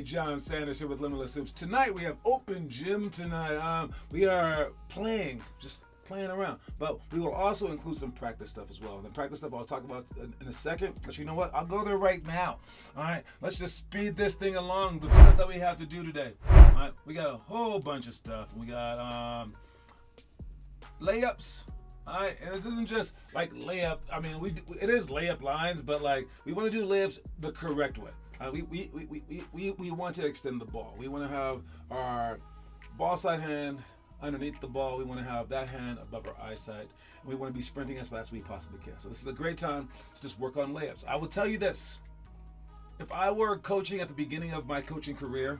John Sanders here with Limitless Hoops. Tonight we have open gym tonight. We are just playing around, but we will also include some practice stuff as well. And the practice stuff I'll talk about in a second, but you know what? I'll go there right now. All right, let's just speed this thing along. The stuff that we have to do today. All right, we got a whole bunch of stuff. We got layups. All right, and this isn't just like layup. I mean, it is layup lines, but like we want to do layups the correct way. We want to extend the ball. We want to have our ball side hand underneath the ball. We want to have that hand above our eyesight. And we want to be sprinting as fast as we possibly can. So this is a great time to just work on layups. I will tell you this. If I were coaching at the beginning of my coaching career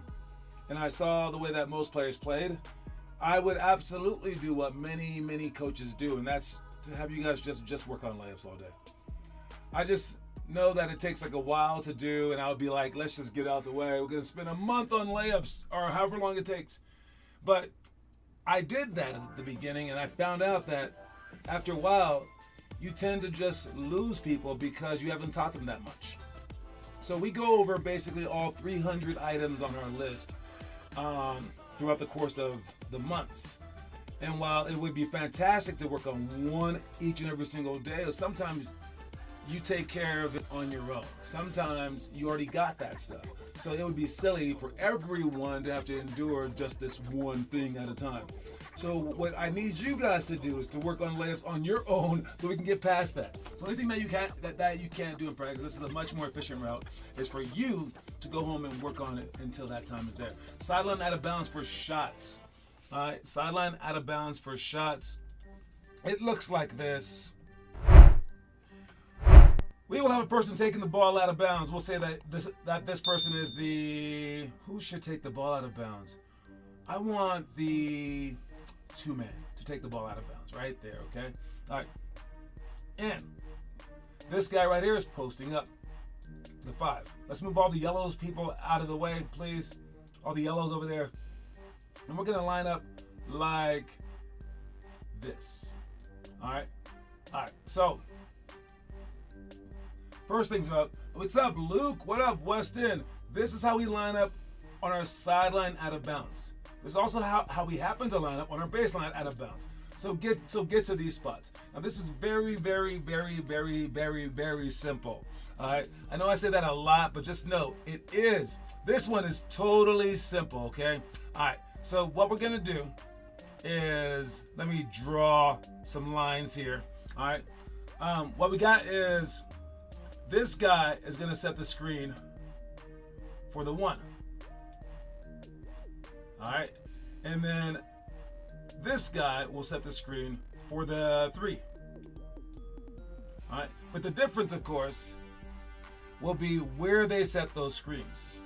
and I saw the way that most players played, I would absolutely do what many, many coaches do, and that's to have you guys just work on layups all day. I just know that it takes like a while to do, and I would be like, let's just get out the way. We're going to spend a month on layups or however long it takes. But I did that at the beginning, and I found out that after a while, you tend to just lose people because you haven't taught them that much. So we go over basically all 300 items on our list throughout the course of the months. And while it would be fantastic to work on one each and every single day, or sometimes you take care of it on your own. Sometimes you already got that stuff. So it would be silly for everyone to have to endure just this one thing at a time. So what I need you guys to do is to work on layups on your own so we can get past that. So the only thing that you can't do in practice, this is a much more efficient route, is for you to go home and work on it until that time is there. Sideline out of bounds for shots. All right, sideline out of bounds for shots. It looks like this. We will have a person taking the ball out of bounds. We'll say that this person is who should take the ball out of bounds? I want the 2-man to take the ball out of bounds right there, okay? All right. And this guy right here is posting up the 5. Let's move all the yellows people out of the way, please. All the yellows over there. And we're going to line up like this. All right? All right. So, first things up, what's up, Luke? What up, Weston? This is how we line up on our sideline out of bounds. This is also how we happen to line up on our baseline out of bounds. So get to these spots. Now this is very, very, very, very, very, very simple. All right. I know I say that a lot, but just know it is. This one is totally simple. Okay. All right. So what we're gonna do is let me draw some lines here. All right. What we got is this guy is going to set the screen for the 1. All right. And then this guy will set the screen for the 3. All right. But the difference, of course, will be where they set those screens.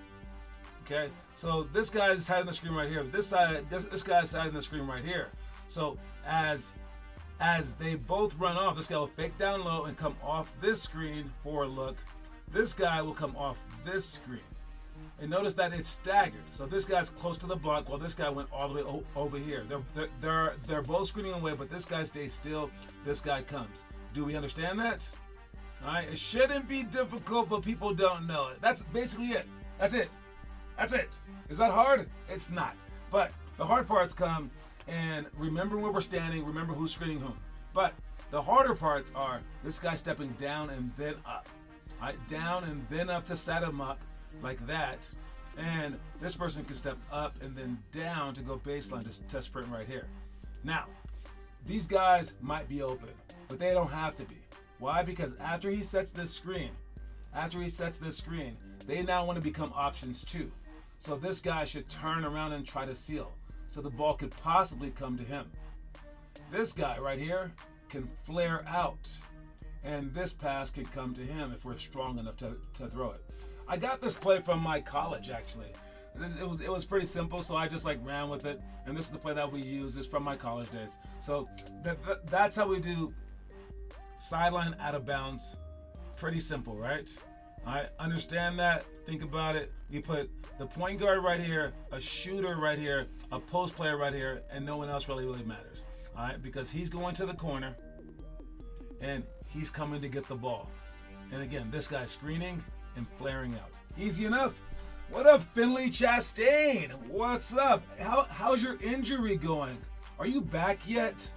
Okay, so this guy's hiding the screen right here. This guy's hiding the screen right here. So as they both run off, this guy will fake down low and come off this screen for a look. This guy will come off this screen. And notice that it's staggered. So this guy's close to the block while this guy went all the way over here. They're both screening away, but this guy stays still. This guy comes. Do we understand that? All right. It shouldn't be difficult, but people don't know it. That's basically it. That's it. That's it. Is that hard? It's not. But the hard parts come, and remember where we're standing. Remember who's screening whom. But the harder parts are this guy stepping down and then up. All right, down and then up to set him up like that. And this person can step up and then down to go baseline to sprint right here. Now, these guys might be open, but they don't have to be. Why? Because after he sets this screen, they now want to become options too. So this guy should turn around and try to seal, so the ball could possibly come to him. This guy right here can flare out, and this pass can come to him if we're strong enough to throw it. I got this play from my college, actually. It was pretty simple, so I just ran with it, and this is the play that we use. It's from my college days. So that's how we do sideline out of bounds. Pretty simple, right? All right, understand that, think about it. You put the point guard right here, a shooter right here, a post player right here, and no one else really matters. All right, because he's going to the corner and he's coming to get the ball. And again, this guy's screening and flaring out. Easy enough. What up, Finley Chastain? What's up? How's your injury going? Are you back yet?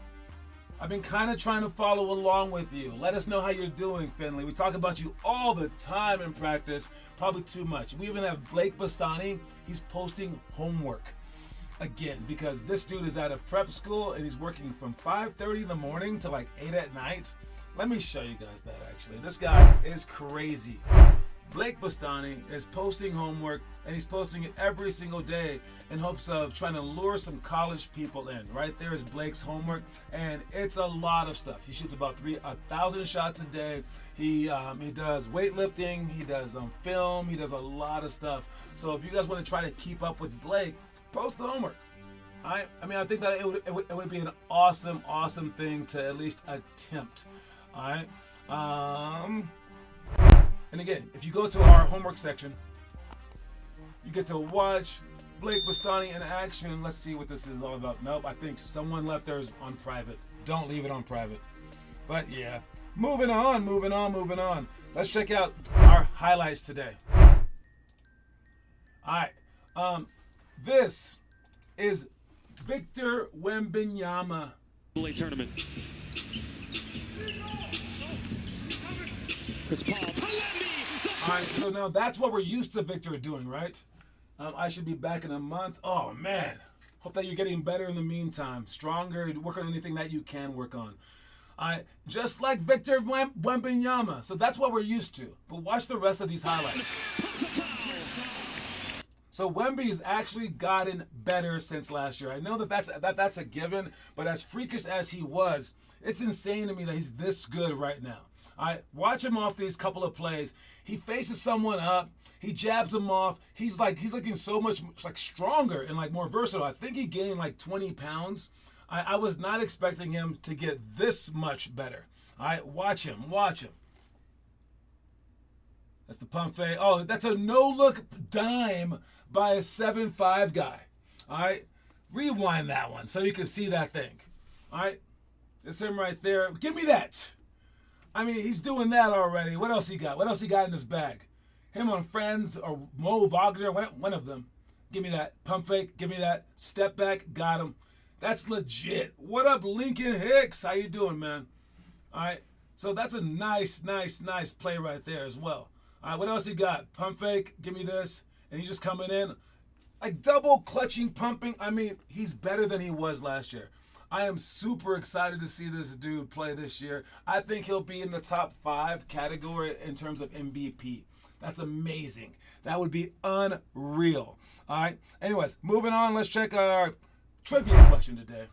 I've been kind of trying to follow along with you. Let us know how you're doing, Finley. We talk about you all the time in practice, probably too much. We even have Blake Bastani. He's posting homework again because this dude is out of prep school and he's working from 5:30 in the morning to 8 at night. Let me show you guys that actually. This guy is crazy. Blake Bastani is posting homework, and he's posting it every single day in hopes of trying to lure some college people in. Right there is Blake's homework, and it's a lot of stuff. He shoots about 1,000 shots a day. He does weightlifting, he does film, he does a lot of stuff. So if you guys want to try to keep up with Blake, post the homework. I think that it would be an awesome thing to at least attempt. All right. And again, if you go to our homework section, you get to watch Blake Bastani in action. Let's see what this is all about. Nope, I think someone left theirs on private. Don't leave it on private. But yeah, moving on. Let's check out our highlights today. All right. This is Victor Wembanyama. Tournament. Chris Paul. All right, so now that's what we're used to Victor doing, right? I should be back in a month. Oh, man. Hope that you're getting better in the meantime. Stronger, work on anything that you can work on. Just like Victor Wembanyama. So that's what we're used to. But watch the rest of these highlights. So Wemby has actually gotten better since last year. I know that's a given, but as freakish as he was, it's insane to me that he's this good right now. Watch him off these couple of plays. He faces someone up. He jabs him off. He's looking so much stronger and more versatile. I think he gained 20 pounds. I was not expecting him to get this much better. Watch him. That's the pump fake. Oh, that's a no-look dime by a 7'5" guy. All right, rewind that one so you can see that thing. All right, it's him right there. Give me that. He's doing that already. What else he got? What else he got in his bag? Him on Friends or Mo Wagner, one of them. Give me that. Pump fake, give me that. Step back, got him. That's legit. What up, Lincoln Hicks? How you doing, man? All right, so that's a nice play right there as well. All right, what else he got? Pump fake, give me this. And he's just coming in. Double clutching, pumping. He's better than he was last year. I am super excited to see this dude play this year. I think he'll be in the top 5 category in terms of MVP. That's amazing. That would be unreal. All right. Anyways, moving on. Let's check our trivia question today.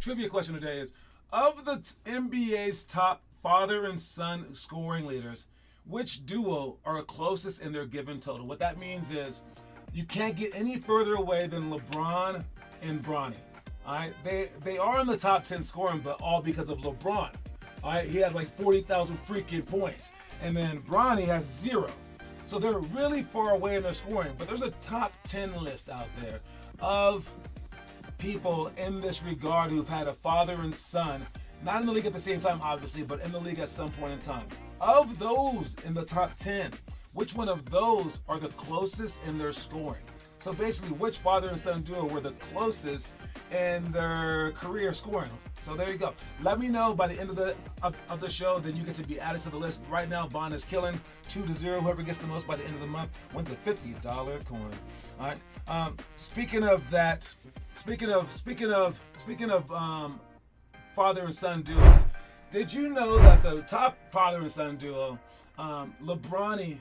Trivia question today is, of the NBA's top father and son scoring leaders, which duo are closest in their given total. What that means is you can't get any further away than LeBron and Bronny. All right, they are in the top 10 scoring, but all because of LeBron. All right, he has like 40,000 freaking points, and then Bronny has 0. So they're really far away in their scoring. But there's a top 10 list out there of people in this regard who've had a father and son, not in the league at the same time, obviously, but in the league at some point in time. Of those in the top 10, which one of those are the closest in their scoring? So basically, which father and son duo were the closest in their career scoring? So there you go. Let me know by the end of the show. Then you get to be added to the list. Right now, Bond is killing 2-0. Whoever gets the most by the end of the month wins a $50 coin. All right. Speaking of that, speaking of father and son duos, did you know that the top father and son duo, LeBronny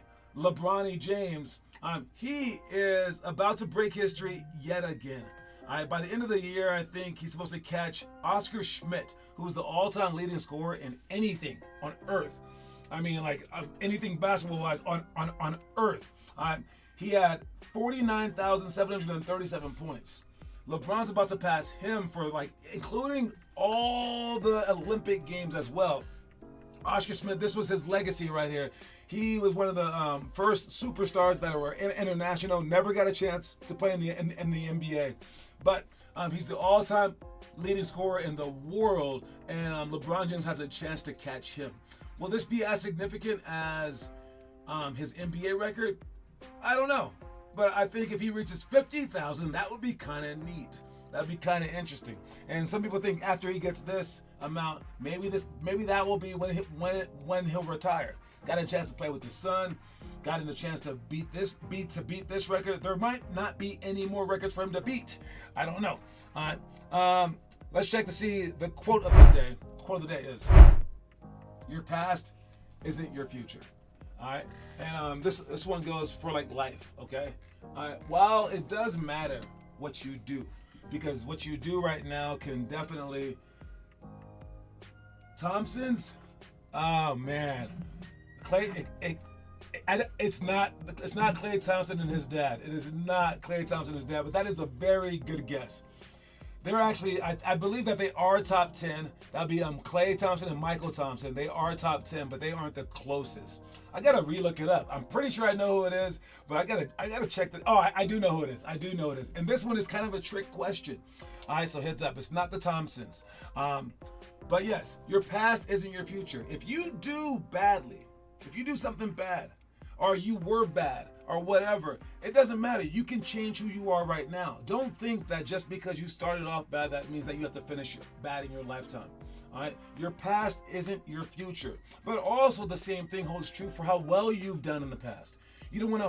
James, he is about to break history yet again. By the end of the year, I think he's supposed to catch Oscar Schmidt, who's the all-time leading scorer in anything on Earth. I mean, like anything basketball-wise on Earth. He had 49,737 points. LeBron's about to pass him for including all the Olympic games as well. Oscar Schmidt, this was his legacy right here. He was one of the first superstars that were international. Never got a chance to play in the NBA, but he's the all-time leading scorer in the world, and LeBron James has a chance to catch him. Will this be as significant as his NBA record? I don't know, but I think if he reaches 50,000, that would be kind of neat. That'd be kind of interesting. And some people think after he gets this amount, maybe that will be when he'll retire. Got a chance to play with his son. Got a chance to beat this record. There might not be any more records for him to beat. I don't know. Let's check to see the quote of the day. Quote of the day is, "Your past isn't your future." All right, and this one goes for life. Okay. All right. While it does matter what you do, because what you do right now can definitely. Thompson's, oh man, Clay. It's not Klay Thompson and his dad. It is not Klay Thompson and his dad, but that is a very good guess. They're actually, I believe that they are top 10. That'd be Klay Thompson and Michael Thompson. They are top 10, but they aren't the closest. I gotta relook it up. I'm pretty sure I know who it is, but I gotta check that. Oh, I do know who it is. I do know who it is. And this one is kind of a trick question. All right, so heads up. It's not the Thompsons. But yes, your past isn't your future. If you do badly, if you do something bad, or you were bad, or whatever, it doesn't matter. You can change who you are right now. Don't think that just because you started off bad, that means that you have to finish bad in your lifetime. All right, your past isn't your future. But also the same thing holds true for how well you've done in the past. You don't want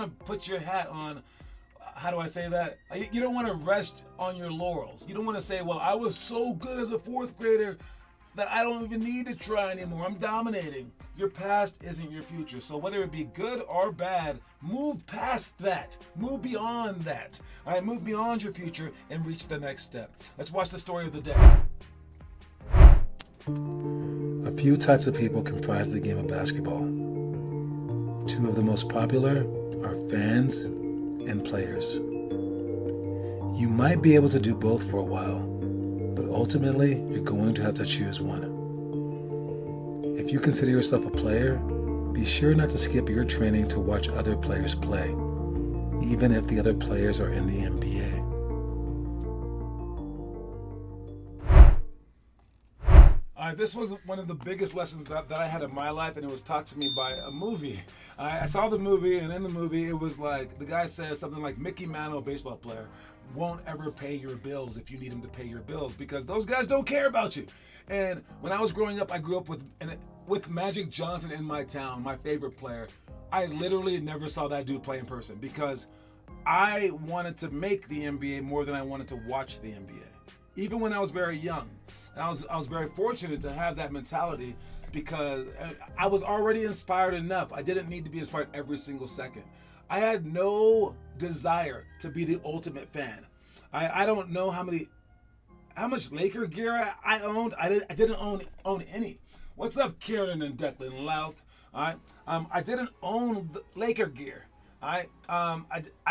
to put your hat on. How do I say that? You don't want to rest on your laurels. You don't want to say, well, I was so good as a 4th grader that I don't even need to try anymore. I'm dominating. Your past isn't your future. So whether it be good or bad, move past that. Move beyond that. All right, move beyond your future and reach the next step. Let's watch the story of the day. A few types of people comprise the game of basketball. 2 of the most popular are fans and players. You might be able to do both for a while, but ultimately you're going to have to choose one. If you consider yourself a player, be sure not to skip your training to watch other players play, even if the other players are in the NBA. This was one of the biggest lessons that I had in my life, and it was taught to me by a movie. I saw the movie, and in the movie, it was like, the guy says something like, Mickey Mantle, a baseball player, won't ever pay your bills if you need him to pay your bills, because those guys don't care about you. And when I was growing up, I grew up with Magic Johnson in my town, my favorite player. I literally never saw that dude play in person, because I wanted to make the NBA more than I wanted to watch the NBA, even when I was very young. And I was very fortunate to have that mentality, because I was already inspired enough. I didn't need to be inspired every single second. I had no desire to be the ultimate fan. I don't know how much Laker gear I owned. I didn't own any. What's up, Kieran and Declan Louth? All right. I didn't own the Laker gear. All right.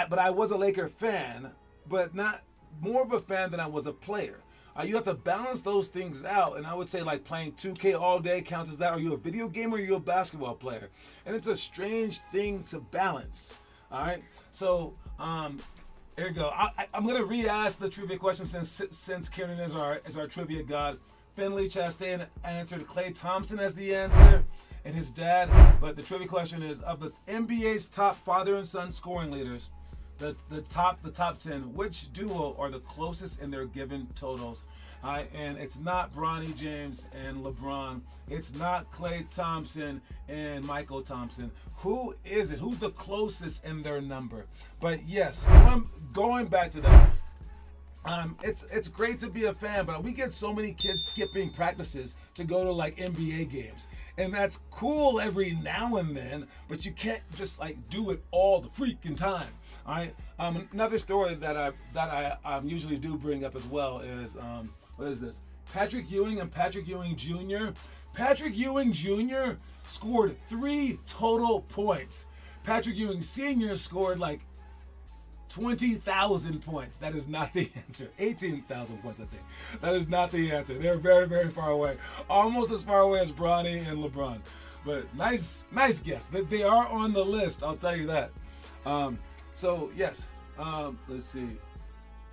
But I was a Laker fan, but not more of a fan than I was a player. You have to balance those things out, and I would say like playing 2K all day counts as that. Are you a video gamer or are you a basketball player? And it's a strange thing to balance. All right. So here we go. I'm gonna re-ask the trivia question since Kieran is our trivia god. Finley Chastain answered Klay Thompson as the answer, and his dad. But the trivia question is, of the NBA's top father and son scoring leaders, the top 10, which duo are the closest in their given totals? And it's not Bronny James and LeBron. It's not Klay Thompson and Michael Thompson. Who is it? Who's the closest in their number? But yes, going back to that. It's great to be a fan, but we get so many kids skipping practices to go to like NBA games, and that's cool every now and then. But you can't just like do it all the freaking time. All right. Another story that I usually do bring up as well is what is this? Patrick Ewing and Patrick Ewing Jr. Patrick Ewing Jr. scored 3 total points. Patrick Ewing Sr. scored like 20,000 points. That is not the answer. 18,000 points, I think. That is not the answer. They're very, very far away. Almost as far away as Bronny and LeBron. But nice guess. They are on the list, I'll tell you that. So, yes. Let's see.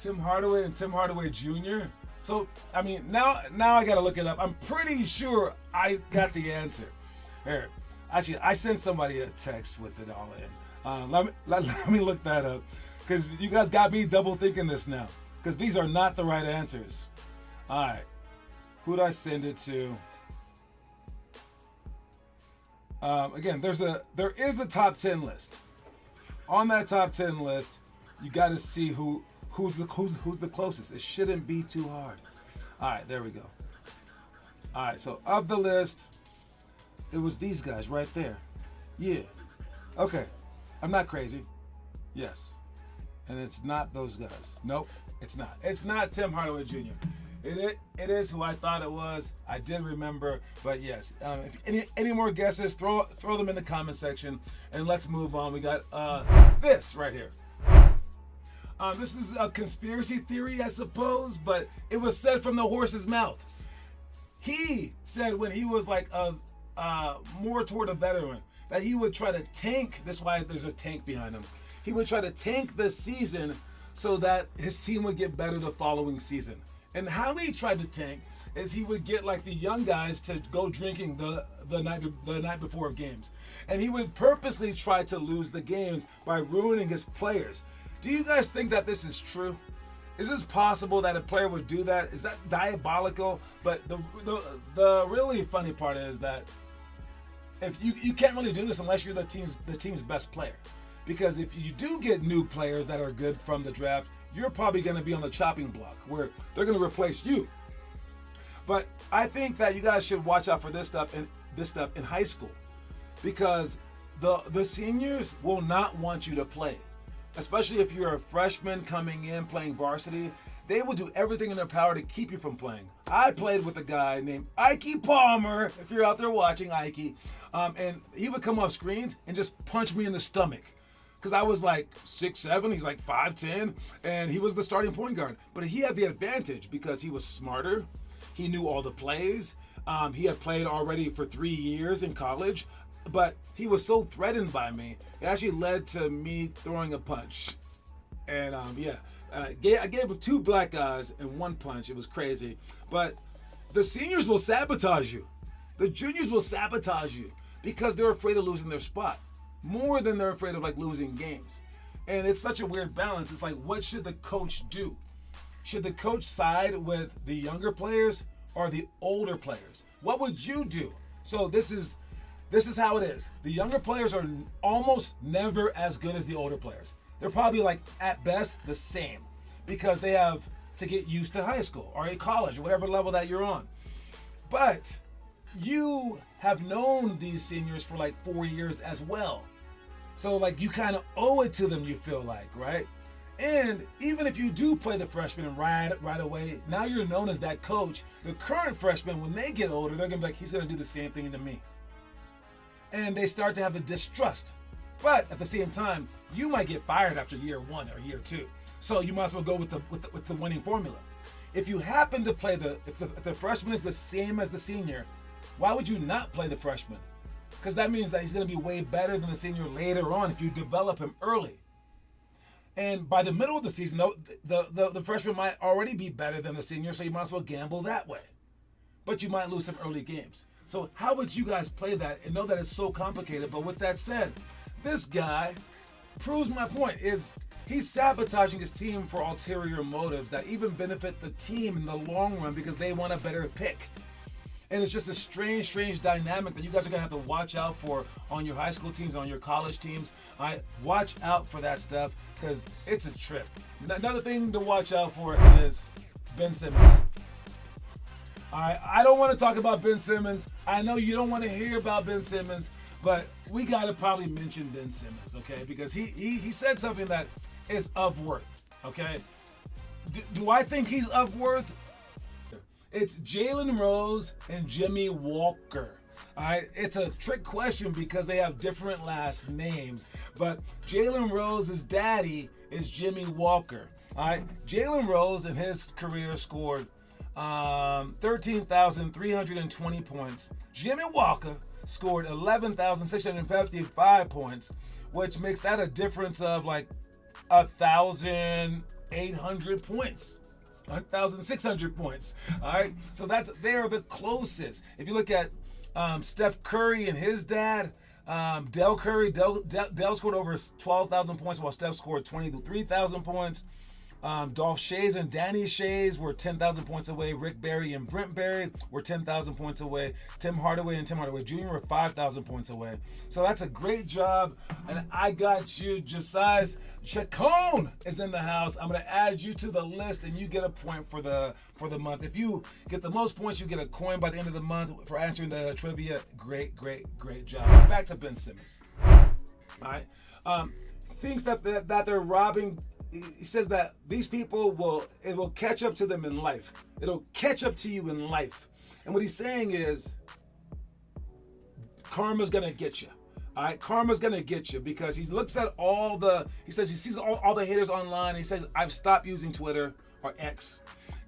Tim Hardaway and Tim Hardaway Jr. So, I mean, now I got to look it up. I'm pretty sure I got the answer. Here. Actually, I sent somebody a text with it all in. Let me look that up. Because you guys got me double thinking this now. Because these are not the right answers. All right. Who did I send it to? Again, there is a top 10 list. On that top 10 list, you got to see who's the closest. It shouldn't be too hard. All right, there we go. All right, so of the list, it was these guys right there. Yeah. Okay. I'm not crazy. Yes. And it's not those guys. Nope, it's not. It's not Tim Hardaway Jr. It is who I thought it was. I did remember, but yes. If any more guesses, throw them in the comment section, and let's move on. We got this right here. This is a conspiracy theory, I suppose, but it was said from the horse's mouth. He said when he was like more toward a veteran that he would try to tank. That's why there's a tank behind him. He would try to tank this season so that his team would get better the following season. And how he tried to tank is he would get like the young guys to go drinking the night before games. And he would purposely try to lose the games by ruining his players. Do you guys think that this is true? Is this possible that a player would do that? Is that diabolical? But the really funny part is that if you can't really do this unless you're the team's best player. Because if you do get new players that are good from the draft, you're probably going to be on the chopping block where they're going to replace you. But I think that you guys should watch out for this stuff in high school, because the seniors will not want you to play, especially if you're a freshman coming in playing varsity. They will do everything in their power to keep you from playing. I played with a guy named Ike Palmer, if you're out there watching, Ike, and he would come off screens and just punch me in the stomach. Because I was like 6'7", he's like 5'10", and he was the starting point guard. But he had the advantage because he was smarter. He knew all the plays. He had played already for 3 years in college. But he was so threatened by me, it actually led to me throwing a punch. And I gave him 2 black guys and 1 punch. It was crazy. But the seniors will sabotage you. The juniors will sabotage you because they're afraid of losing their spot. More than they're afraid of like losing games. And it's such a weird balance. It's like, what should the coach do? Should the coach side with the younger players or the older players? What would you do? So this is how it is. The younger players are almost never as good as the older players. They're probably like at best the same because they have to get used to high school or a college or whatever level that you're on. But you have known these seniors for like 4 years as well. So like you kind of owe it to them, you feel like, right? And even if you do play the freshman right away, now you're known as that coach. The current freshmen, when they get older, they're gonna be like, he's gonna do the same thing to me. and they start to have a distrust. But at the same time, you might get fired after year 1 or year 2. So you might as well go with the winning formula. If you happen to play if the freshman is the same as the senior, why would you not play the freshman? Because that means that he's going to be way better than the senior later on if you develop him early. And by the middle of the season, the freshman might already be better than the senior, so you might as well gamble that way. But you might lose some early games. So how would you guys play that and know that it's so complicated? But with that said, this guy proves my point. He's sabotaging his team for ulterior motives that even benefit the team in the long run because they want a better pick. And it's just a strange dynamic that you guys are going to have to watch out for on your high school teams, on your college teams. All right, watch out for that stuff because it's a trip. Another thing to watch out for is Ben Simmons. All right, I don't want to talk about Ben Simmons. I know you don't want to hear about Ben Simmons, but we got to probably mention Ben Simmons, okay? Because he said something that is of worth, okay? Do I think he's of worth? It's Jalen Rose and Jimmy Walker. All right, it's a trick question because they have different last names, but Jalen Rose's daddy is Jimmy Walker. All right, Jalen Rose in his career scored 13,320 points. Jimmy Walker scored 11,655 points, which makes that a difference of like 1,800 points. 1,600 points. All right, so they are the closest. If you look at Steph Curry and his dad, Dell Curry, Dell scored over 12,000 points while Steph scored 23,000 points. Dolph Shays and Danny Shays were 10,000 points away. Rick Barry and Brent Barry were 10,000 points away. Tim Hardaway and Tim Hardaway Jr. were 5,000 points away. So that's a great job. And I got you. Josiah Chacon is in the house. I'm going to add you to the list, and you get a point for the month. If you get the most points, you get a coin by the end of the month for answering the trivia. Great job. Back to Ben Simmons. All right. Thinks that they're robbing. He says that these people will catch up to them in life. It'll catch up to you in life. And what he's saying is karma's going to get you. All right, karma's going to get you because he looks at he sees all the haters online. He says, I've stopped using Twitter or X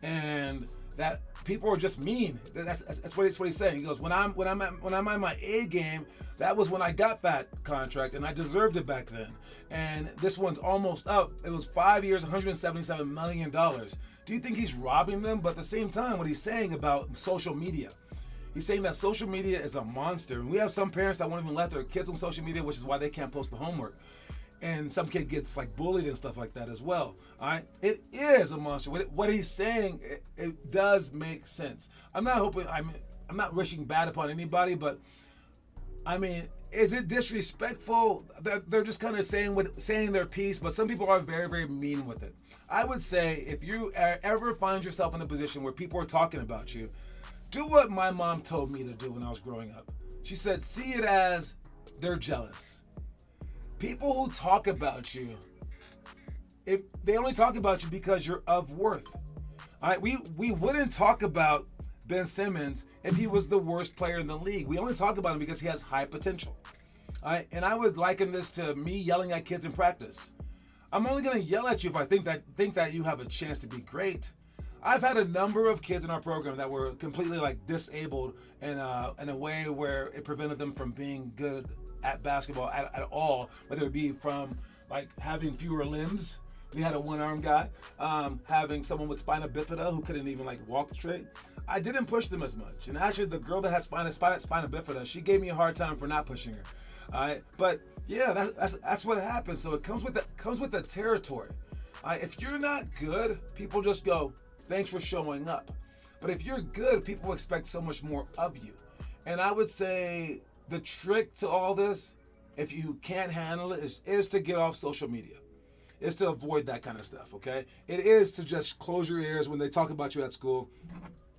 and that people are just mean. That's what he's saying. He goes, when I'm at my A game, that was when I got that contract and I deserved it back then. And this one's almost up. It was 5 years, $177 million. Do you think he's robbing them? But at the same time, what he's saying about social media, he's saying that social media is a monster. And we have some parents that won't even let their kids on social media, which is why they can't post the homework. And some kid gets like bullied and stuff like that as well. All right, it is a monster. What he's saying, it does make sense. I'm not wishing bad upon anybody, but I mean, is it disrespectful? They're just kind of saying their piece, but some people are very mean with it. I would say if you ever find yourself in a position where people are talking about you, do what my mom told me to do when I was growing up. She said, see it as they're jealous. People who talk about you, if they only talk about you because you're of worth. All right, we wouldn't talk about Ben Simmons if he was the worst player in the league. We only talk about him because he has high potential. All right, and I would liken this to me yelling at kids in practice. I'm only going to yell at you if I think that you have a chance to be great. I've had a number of kids in our program that were completely like disabled in a way where it prevented them from being good at basketball at all, whether it be from like having fewer limbs. We had a one-arm guy, having someone with spina bifida who couldn't even like walk straight. I didn't push them as much, and actually the girl that had spina bifida, she gave me a hard time for not pushing her. All right, but yeah, that's what happens. So it comes with the territory. All right, if you're not good, people just go, thanks for showing up. But if you're good, people expect so much more of you. And I would say the trick to all this, if you can't handle it, is to get off social media. Is to avoid that kind of stuff, okay? It is to just close your ears when they talk about you at school.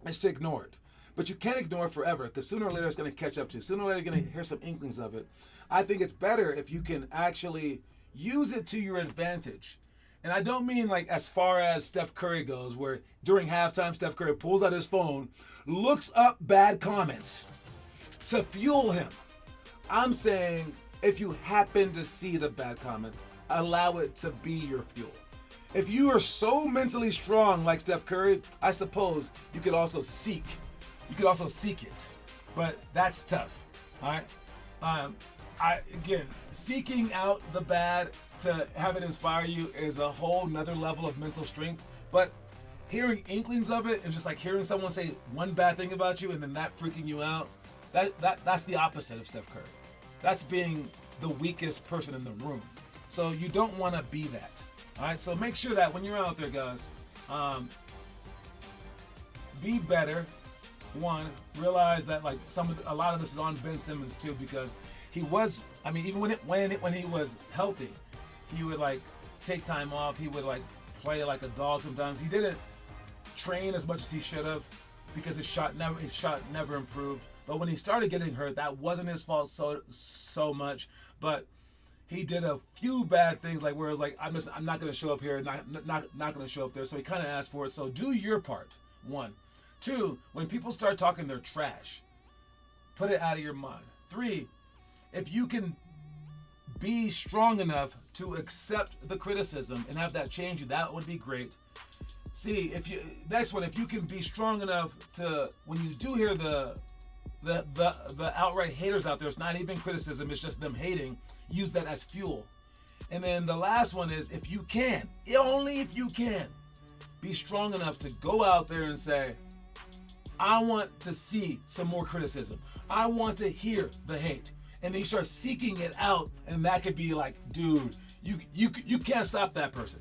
It's to ignore it. But you can't ignore it forever because sooner or later it's going to catch up to you. Sooner or later you're going to hear some inklings of it. I think it's better if you can actually use it to your advantage. And I don't mean like as far as Steph Curry goes, where during halftime Steph Curry pulls out his phone, looks up bad comments to fuel him. I'm saying if you happen to see the bad comments, allow it to be your fuel. If you are so mentally strong like Steph Curry, I suppose you could also seek. You could also seek it, but that's tough. All right. Again, seeking out the bad to have it inspire you is a whole nother level of mental strength. But hearing inklings of it and just like hearing someone say one bad thing about you and then that freaking you out, that's the opposite of Steph Curry. That's being the weakest person in the room. So you don't want to be that. All right, so make sure that when you're out there, guys, be better. One, realize that like a lot of this is on Ben Simmons too, because he was. I mean, even when he was healthy, he would like take time off. He would like play like a dog sometimes. He didn't train as much as he should have because his shot never improved. But when he started getting hurt, that wasn't his fault so much. But he did a few bad things, like where it was like, I'm not going to show up here, not going to show up there. So he kind of asked for it. So do your part. One. Two, when people start talking their trash, put it out of your mind. Three, if you can be strong enough to accept the criticism and have that change you, that would be great. See, next one, if you can be strong enough to, when you do hear the outright haters out there, it's not even criticism, it's just them hating, use that as fuel. And then the last one is, if you can, only if you can, be strong enough to go out there and say, I want to see some more criticism. I want to hear the hate. And then you start seeking it out, and that could be like, dude, you can't stop that person.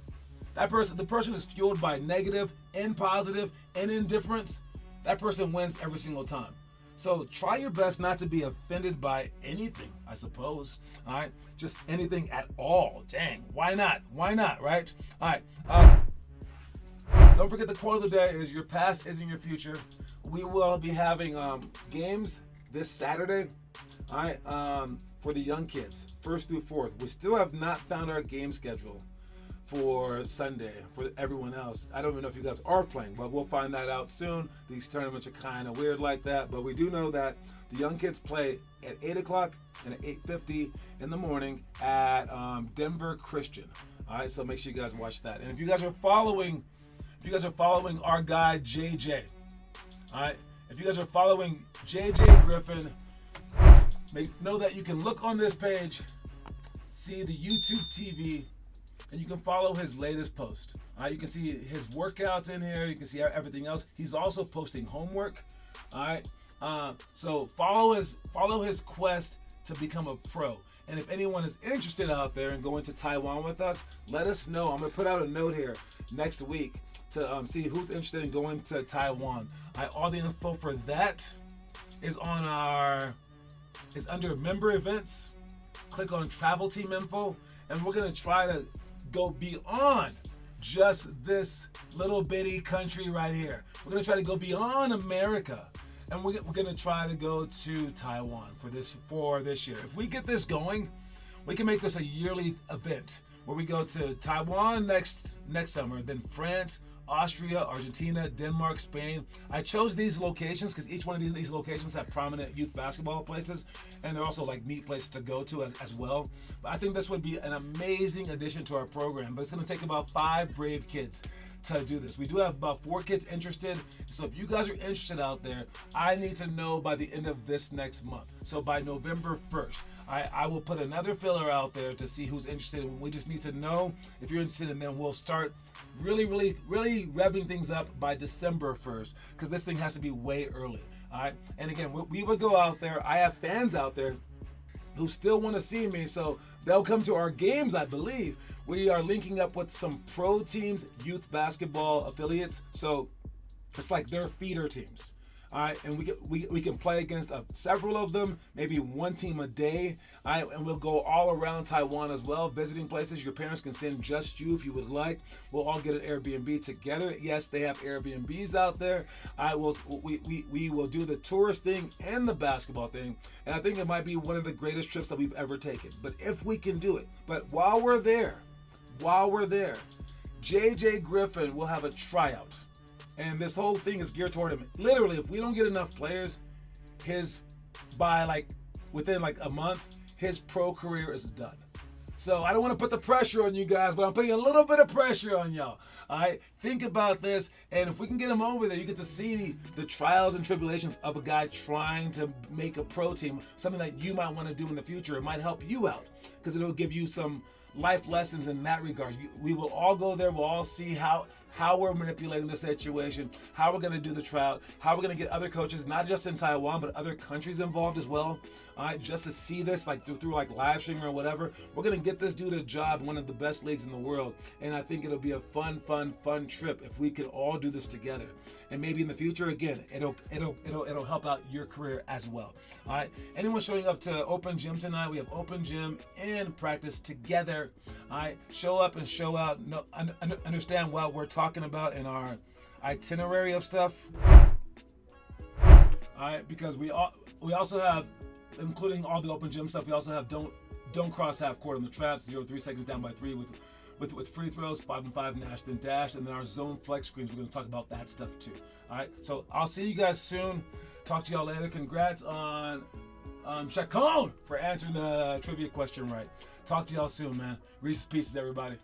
The person is fueled by negative and positive and indifference. That person wins every single time. So try your best not to be offended by anything, I suppose. All right, just anything at all. Dang, why not? Why not, right? All right. Don't forget the quote of the day is, your past isn't your future. We will be having games this Saturday, all right, for the young kids, 1st through 4th. We still have not found our game schedule for Sunday for everyone else. I don't even know if you guys are playing, but we'll find that out soon. These tournaments are kind of weird like that, but we do know that the young kids play at 8 o'clock and at 8:50 in the morning at Denver Christian. All right, so make sure you guys watch that. And if you guys are following our guy JJ, all right, if you guys are following JJ Griffin, know that you can look on this page, see the YouTube TV, and you can follow his latest post. All right, you can see his workouts in here. You can see everything else. He's also posting homework. All right, so follow his quest to become a pro. And if anyone is interested out there in going to Taiwan with us, let us know. I'm gonna put out a note here next week to see who's interested in going to Taiwan. All the info for that is under member events. Click on travel team info, and we're gonna try to go beyond just this little bitty country right here. We're gonna try to go beyond America, and we're gonna try to go to Taiwan for this year. If we get this going, we can make this a yearly event where we go to Taiwan next summer, then France, Austria, Argentina, Denmark, Spain. I chose these locations because each one of these locations have prominent youth basketball places, and they're also like neat places to go to as well. But I think this would be an amazing addition to our program. But it's going to take about 5 brave kids to do this. We do have about 4 kids interested. So if you guys are interested out there, I need to know by the end of this next month. So by November 1st. I will put another filler out there to see who's interested. And we just need to know if you're interested, and then we'll start really revving things up by December 1st, because this thing has to be way early. All right. And again, we would go out there. I have fans out there who still want to see me, so they'll come to our games, I believe. We are linking up with some pro teams, youth basketball affiliates. So it's like their feeder teams. All right, and we can play against several of them, maybe one team a day. All right, and we'll go all around Taiwan as well, visiting places. Your parents can send just you if you would like. We'll all get an Airbnb together. Yes, they have Airbnbs out there. We will do the tourist thing and the basketball thing, and I think it might be one of the greatest trips that we've ever taken. But if we can do it, but while we're there, JJ Griffin will have a tryout. And this whole thing is geared toward him. Literally, if we don't get enough players, by like within like a month, his pro career is done. So I don't want to put the pressure on you guys, but I'm putting a little bit of pressure on y'all. All right, think about this, and if we can get him over there, you get to see the trials and tribulations of a guy trying to make a pro team, something that you might want to do in the future. It might help you out because it'll give you some life lessons in that regard. We will all go there. We'll all see how we're manipulating the situation, how we're going to do the trial, how we're going to get other coaches, not just in Taiwan, but other countries involved as well. All right, just to see this like through like live streaming or whatever. We're going to get this dude a job in one of the best leagues in the world. And I think it'll be a fun trip if we could all do this together. And maybe in the future, again, it'll help out your career as well. All right, anyone showing up to Open Gym tonight? We have Open Gym and practice together. All right, show up and show out. No, understand what we're talking about in our itinerary of stuff. All right, because we also have, including all the Open Gym stuff, we also have don't cross half court on the traps, 3 seconds down by 3 with free throws, 5 and 5 dash then dash, and then our zone flex screens. We're going to talk about that stuff too. All right, so I'll see you guys soon. Talk to y'all later. Congrats on Chacon for answering the trivia question right. Talk to y'all soon, man. Reese's Pieces, everybody.